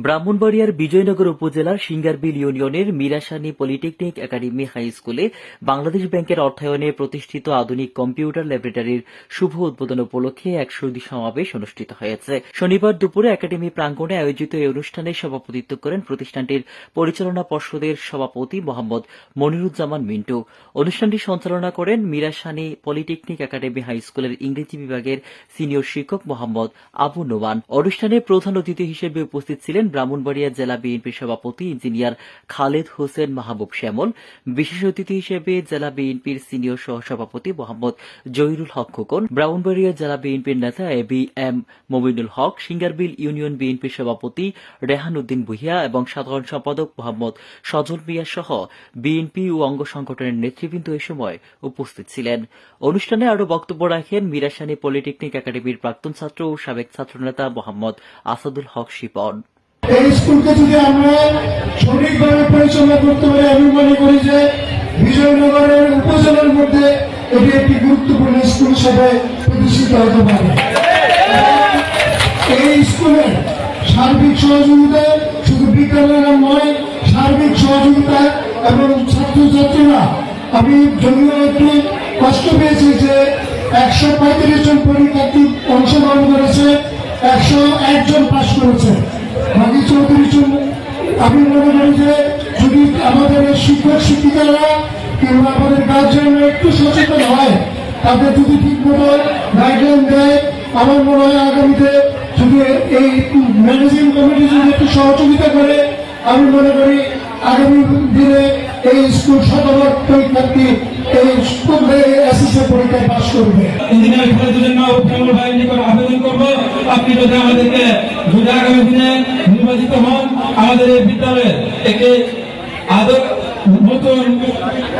ব্রাহ্মণবাড়িয়ার বিজয়নগর উপজেলার সিঙ্গারবিল ইউনিয়নের মিরাসানী পলিটেকনিক একাডেমি হাই স্কুলে বাংলাদেশ ব্যাংকের অর্থায়নে প্রতিষ্ঠিত আধুনিক কম্পিউটার ল্যাবরেটরির শুভ উদ্বোধন উপলক্ষে এক সুধী সমাবেশ অনুষ্ঠিত হয়েছে। শনিবার দুপুরে একাডেমি প্রাঙ্গণে আয়োজিত এই অনুষ্ঠানে সভাপতিত্ব করেন প্রতিষ্ঠানটির পরিচালনা পর্ষদের সভাপতি মোহাম্মদ মনিরুজ্জামান মিন্টু। অনুষ্ঠানটি সঞ্চালনা করেন মিরাসানী পলিটেকনিক একাডেমি হাই স্কুলের ইংরেজি বিভাগের সিনিয়র শিক্ষক মোহাম্মদ আবু নোমান। অনুষ্ঠানে প্রধান অতিথি হিসেবে উপস্থিত ছিলেন ব্রাহ্মণবাড়িয়া জেলা বিএনপির সভাপতি ইঞ্জিনিয়ার খালেদ হোসেন মাহবুব শ্যামল। বিশেষ অতিথি হিসেবে জেলা বিএনপির সিনিয়র সহসভাপতি মোহাম্মদ জহিরুল হক খোকন, ব্রাহ্মণবাড়িয়া জেলা বিএনপির নেতা এ.বি.এম. মমিনুল হক, সিঙ্গারবিল ইউনিয়ন বিএনপির সভাপতি রেহান উদ্দিন ভূঁইয়া এবং সাধারণ সম্পাদক মোহাম্মদ সজল মিয়া সহ বিএনপি ও অঙ্গ সংগঠনের নেতৃবৃন্দ এ সময় উপস্থিত ছিলেন। অনুষ্ঠানে আরও বক্তব্য রাখেন মিরাসানী পলিটেকনিক একাডেমির প্রাক্তন ছাত্র ও সাবেক ছাত্রনেতা মোহাম্মদ আসাদুল হক শিপন। এই স্কুলকে যদি আমরা সঠিকভাবে পরিচালনা করতে পারি, আমি মনে করি যে বিজয়নগরের উপজেলার মধ্যে এটি একটি গুরুত্বপূর্ণ স্কুল হিসেবে প্রতিষ্ঠিত হতে পারে। এই স্কুলের সার্বিক সহযোগিতা শুধু বিজ্ঞানীরা নয়, সার্বিক সহযোগিতা এবং ছাত্রছাত্রীরা, আমি যদিও একটু কষ্ট পেয়েছি যে 135 জন পরীক্ষার্থী অংশগ্রহণ করেছে, 101 জন পাশ করেছে, বাকি 34 জন। আমি মনে করি যে যদি আমাদের শিক্ষক শিক্ষিকারা কিংবা আমাদের গার্জিয়ানরা একটু সচেতন হয়, তাদের যদি ঠিক মতো গাইডলাইন দেয়, আমার মনে হয় আগামীতে যদি এই ম্যানেজিং কমিটি যদি একটু সহযোগিতা করে, আমি মনে করি আগামী দিনে এই স্কুল শতভাগ পরীক্ষার্থী এই স্কুলে এসএসসি পরীক্ষায় পাশ করবে। ইঞ্জিনিয়ার খালেদের জন্য আবেদন করবো, আপনি যদি আমাদেরকে যদি আগামী দিনে নির্বাচিত হন, আমাদের এই বিদ্যালয়ের একটি নতুন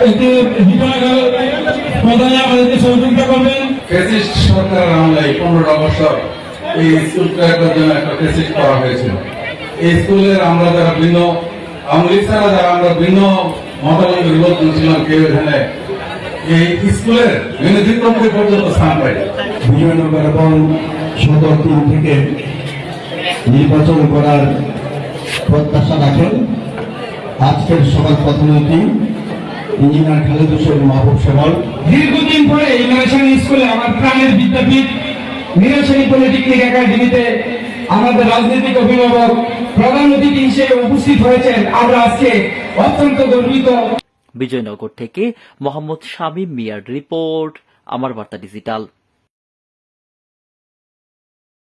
একটি বিদ্যালয় প্রদানে আমাদেরকে সহযোগিতা করবেন। ফ্যাসিস্ট সরকারের আমলায় 15 বছর এই স্কুলটার জন্য একটা ফ্যাসিস্ট করা হয়েছিল। এই স্কুলের আমরা যারা ভিন্ন আমলি ছাড়া যারা আমরা ভিন্ন মতামত বিবর্তন ছিলাম, কেউ এখানে এই স্কুলের মেনেজিং পর্যন্ত স্থান পাই। বিজয়নগর এবং সদর 3 থেকে নির্বাচন করার প্রত্যাশা রাখেন। আজকের সভার প্রতিনিধি ইঞ্জিনিয়ার খালেদ হোসেন মাহবুব শ্যামল। দীর্ঘদিন পরে এই মিরাসানী স্কুলে আমার প্রাণের বিদ্যাপীঠ মিরাসানী পলিটেকনিক একাডেমিতে আমাদের রাজনৈতিক অভিভাবক প্রধান অতিথি হিসেবে উপস্থিত হয়েছেন। আমরা আজকে অত্যন্ত গর্বিত। বিজয়নগর থেকে মোহাম্মদ শামীম মিয়ার রিপোর্ট, আমার বার্তা ডিজিটাল।